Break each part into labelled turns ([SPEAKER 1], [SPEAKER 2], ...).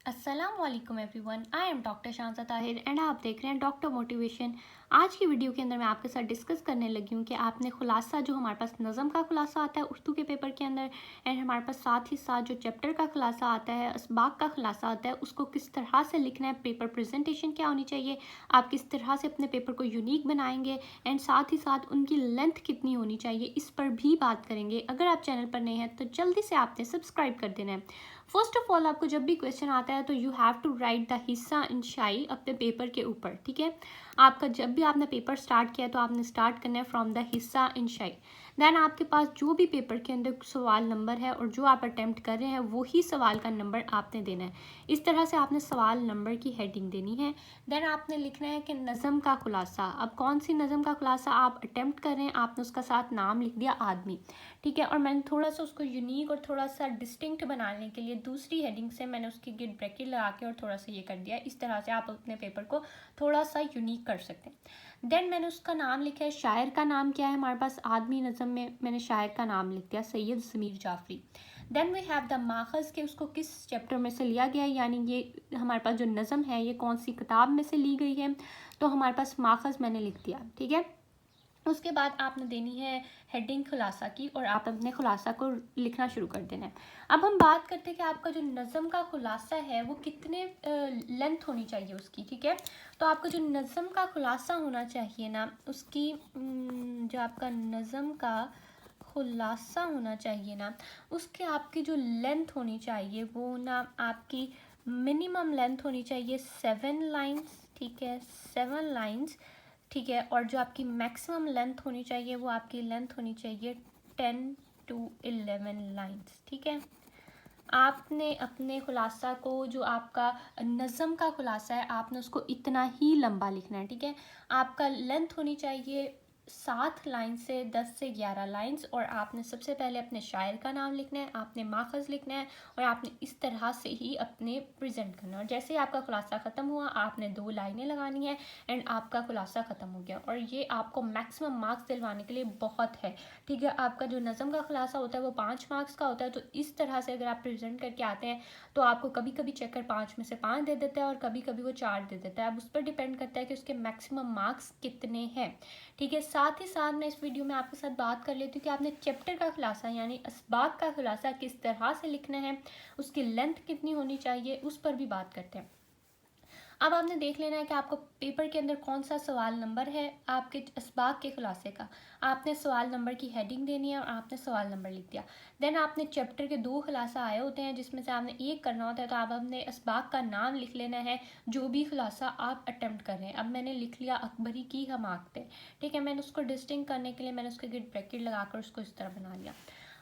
[SPEAKER 1] अस्सलामुअलैकुम everyone, I am doctor Shanta Tahir and आप देख रहे हैं डॉक्टर मोटिवेशन। आज की वीडियो के अंदर मैं आपके साथ डिस्कस करने लगी हूँ कि आपने खुलासा जो हमारे पास नज़म का खुलासा आता है उर्दू के पेपर के अंदर एंड हमारे पास साथ ही साथ जो चैप्टर का खुलासा आता है, असबाक का खुलासा आता है, उसको किस तरह से लिखना है, पेपर प्रेजेंटेशन क्या होनी चाहिए, आप किस तरह से अपने पेपर को यूनिक बनाएंगे एंड साथ ही साथ उनकी लेंथ कितनी होनी चाहिए, इस पर भी बात करेंगे। अगर आप चैनल पर नए हैं तो जल्दी से आपने सब्सक्राइब कर देना है। फर्स्ट ऑफ ऑल, आपको जब भी क्वेश्चन आता है तो you have to write the हिस्सा इन शाई अपने पेपर के ऊपर। ठीक है, आपका जब भी आपने पेपर स्टार्ट किया तो आपने स्टार्ट करना है फ्रॉम द हिस्सा इन शाई। देन आपके पास जो भी पेपर के अंदर सवाल नंबर है और जो आप अटेम्प्ट कर रहे हैं वही सवाल का नंबर आपने देना है। इस तरह से आपने सवाल नंबर की हेडिंग देनी है। देन आपने लिखना है कि नज़म का खुलासा। अब कौन सी नज़म का खुलासा आप अटेम्प्ट कर रहे हैं, आपने उसका साथ नाम लिख दिया आदमी। ठीक है, और मैंने थोड़ा सा उसको यूनिक और थोड़ा सा डिस्टिंक्ट बनाने के लिए दूसरी हेडिंग से मैंने उसकी गिट ब्रैकेट लगा के और थोड़ा सा ये कर दिया। इस तरह से आप अपने पेपर को थोड़ा सा यूनिक कर सकते हैं। देन मैंने उसका नाम लिखा है। शायर का नाम क्या है हमारे पास, आदमी नज़म में मैंने शायर का नाम लिख दिया Syed Zameer Jafri. Then we have the माखज़ के उसको किस चैप्टर में से लिया गया है, यानी ये हमारे पास जो नज़म है ये कौन सी किताब में से ली गई है, तो हमारे पास माखज़ मैंने लिख दिया। ठीक है, उसके बाद आपने देनी है हेडिंग खुलासा की और आप अपने खुलासा को लिखना शुरू कर देना है। अब हम बात करते हैं कि आपका जो नज़म का खुलासा है वो कितने लेंथ होनी चाहिए उसकी। ठीक है, तो आपका जो नज़म का खुलासा होना चाहिए ना, उसकी जो आपका नज़म का खुलासा होना चाहिए ना, उसके आपकी जो लेंथ होनी चाहिए वो ना आपकी मिनिमम लेंथ होनी चाहिए 7 लाइन्स। ठीक है, 7 लाइन्स। ठीक है, और जो आपकी मैक्सिमम लेंथ होनी चाहिए वो आपकी लेंथ होनी चाहिए 10 to 11 लाइन्स। ठीक है, आपने अपने खुलासा को, जो आपका नज़म का खुलासा है, आपने उसको इतना ही लंबा लिखना है। ठीक है, आपका लेंथ होनी चाहिए 7 लाइन से 10 से 11 लाइन्स, और आपने सबसे पहले अपने शायर का नाम लिखना है, आपने माखज़ लिखना है और आपने इस तरह से ही अपने प्रेजेंट करना है। और जैसे ही आपका खुलासा ख़त्म हुआ आपने 2 लाइनें लगानी है एंड आपका खुलासा ख़त्म हो गया। और ये आपको मैक्सिमम मार्क्स दिलवाने के लिए बहुत है। ठीक है, आपका जो नज़म का खुलासा होता है वो 5 मार्क्स का होता है, तो इस तरह से अगर आप प्रेजेंट करके आते हैं तो आपको कभी कभी चेकर 5 में से 5 दे देता है और कभी कभी वो 4 दे देता है। अब उस पर डिपेंड करता है कि उसके मैक्सिमम मार्क्स कितने हैं। ठीक है, साथ ही साथ मैं इस वीडियो में आपके साथ बात कर लेती हूँ कि आपने चैप्टर का खुलासा यानी असबाक का खुलासा किस तरह से लिखना है, उसकी लेंथ कितनी होनी चाहिए, उस पर भी बात करते हैं। अब आपने देख लेना है कि आपको पेपर के अंदर कौन सा सवाल नंबर है आपके असबाक के खुलासे का। आपने सवाल नंबर की हेडिंग देनी है और आपने सवाल नंबर लिख दिया। देन आपने चैप्टर के 2 खुलासा आए होते हैं जिसमें से आपने एक करना होता है, तो आप अपने असबाक का नाम लिख लेना है जो भी खुलासा आप अटेम्प्ट कर रहे हैं। अब मैंने लिख लिया अकबरी की हमाक पे। ठीक है, मैंने उसको डिस्टिंग करने के लिए मैंने उसके गिट ब्रैकेट लगाकर उसको इस तरह बना लिया।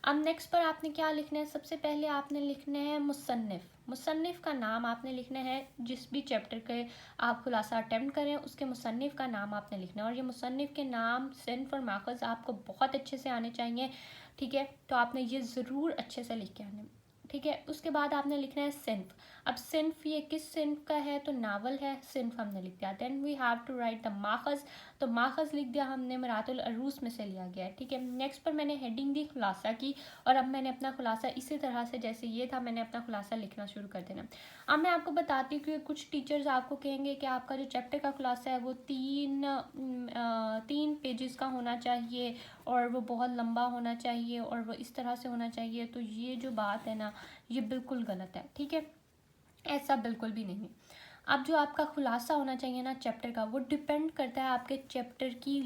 [SPEAKER 1] अब नेक्स्ट पर आपने क्या लिखना है, सबसे पहले आपने लिखना है मुसन्निफ़। मुसन्निफ़ का नाम आपने लिखना है, जिस भी चैप्टर के आप खुलासा अटेम्प्ट करें उसके मुसन्निफ़ का नाम आपने लिखना है। और ये मुसन्निफ़ के नाम, सिन्फ़ और माखज़ आपको बहुत अच्छे से आने चाहिए। ठीक है, तो आपने ये ज़रूर अच्छे से लिख के आने। ठीक है, उसके बाद आपने लिखना है सिन्फ़। अब सिन्फ़ ये किस सिन्फ़ का है, तो नावल है, सिन्फ़ हमने लिख दिया। Then we have to write the माखज़, तो माखज़ लिख दिया हमने, मरातुल अरूस में से लिया गया है। ठीक है, नेक्स्ट पर मैंने हेडिंग दी खुलासा की और अब मैंने अपना खुलासा इसी तरह से जैसे ये था मैंने अपना खुलासा लिखना शुरू कर देना। अब मैं आपको बताती हूँ कि कुछ टीचर्स आपको कहेंगे कि आपका जो चैप्टर का खुलासा है वो 3 पेजेस का होना चाहिए और वो बहुत लंबा होना चाहिए और वो इस तरह से होना चाहिए। तो ये जो बात है ना, ये बिल्कुल गलत है। ठीक है, ऐसा बिल्कुल भी नहीं। अब जो आपका खुलासा होना चाहिए ना चैप्टर का, वो डिपेंड करता है आपके चैप्टर की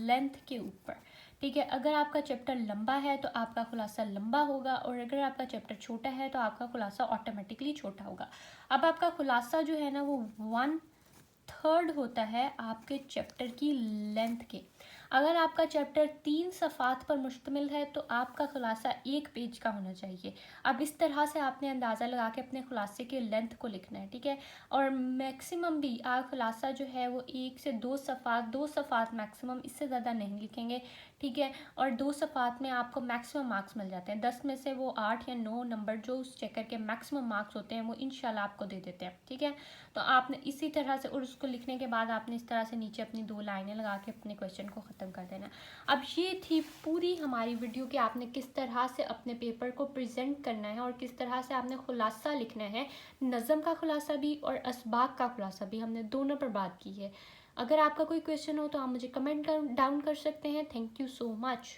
[SPEAKER 1] लेंथ के ऊपर। ठीक है, अगर आपका चैप्टर लंबा है तो आपका खुलासा लंबा होगा और अगर आपका चैप्टर छोटा है तो आपका खुलासा ऑटोमेटिकली छोटा होगा। अब आपका खुलासा जो है ना वो 1/3 होता है आपके चैप्टर की लेंथ के। अगर आपका चैप्टर 3 सफ़ात पर मुश्तमिल है तो आपका खुलासा 1 पेज का होना चाहिए। अब इस तरह से आपने अंदाज़ा लगा के अपने खुलासे के लेंथ को लिखना है। ठीक है, और मैक्सिमम भी आप खुलासा जो है वो 1 से 2 सफ़ात, 2 सफ़ात मैक्सिमम, इससे ज़्यादा नहीं लिखेंगे। ठीक है। और 2 सफ़ात में आपको मैक्सिमम मार्क्स मिल जाते हैं। 10 में से वो 8 या 9 नंबर जो उस चेकर के मैक्सिमम मार्क्स होते हैं वो इंशाल्लाह आपको दे देते हैं। ठीक है, तो आपने इसी तरह से, और उसको लिखने के बाद आपने इस तरह से नीचे अपनी 2 लाइनें लगा के अपने क्वेश्चन को ख़त्म कर देना। अब ये थी पूरी हमारी वीडियो कि आपने किस तरह से अपने पेपर को प्रेजेंट करना है और किस तरह से आपने खुलासा लिखना है। नज़म का खुलासा भी और असबाक का खुलासा भी, हमने दोनों पर बात की है। अगर आपका कोई क्वेश्चन हो तो आप मुझे कमेंट डाउन कर सकते हैं। Thank you so much.